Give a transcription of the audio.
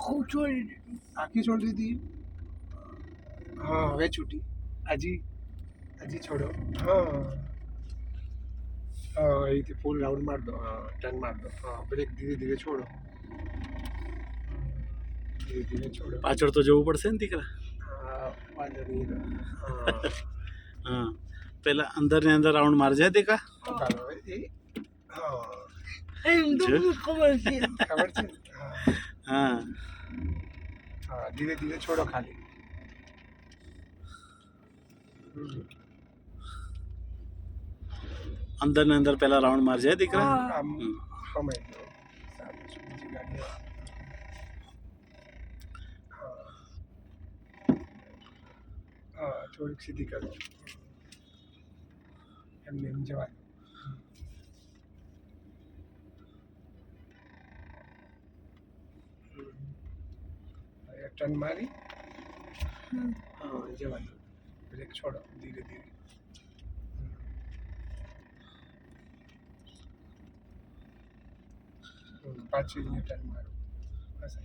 ખૂબ છોડી આખી છોડી દીધી. હા હવે છૂટી. હજી હજી છોડો. હા હા એ રીતે ફૂલ રાઉન્ડ માર દો. હા ટર્ન માર દો. હા બ્રેક ધીરે ધીરે છોડો. ધીરે ધીરે છોડો. પાછળ તો જવું પડશે ને દીકરા. હા વાંધો નહીં. હા હા પેલા અંદર ને અંદર રાઉન્ડ મારજે દીકરા. ચાલો હવે એ હા એમ તો જો. મને ખબર છે. ખબર છે ને? હા હા હા ધીરે ધીરે છોડો ખાલી. અંદર ને અંદર પેલા રાઉન્ડ મારજે દીકરા. હા. આમ સમય દો. સારું છે. બીજી ગાડી આવે. હા હા થોડીક સીધી કરો. એમને એમ જવા દો. હવે ટર્ન મારી હા જવા દો. બ્રેક છોડો ધીરે ધીરે. પાછી ટર્ન મારો. બસ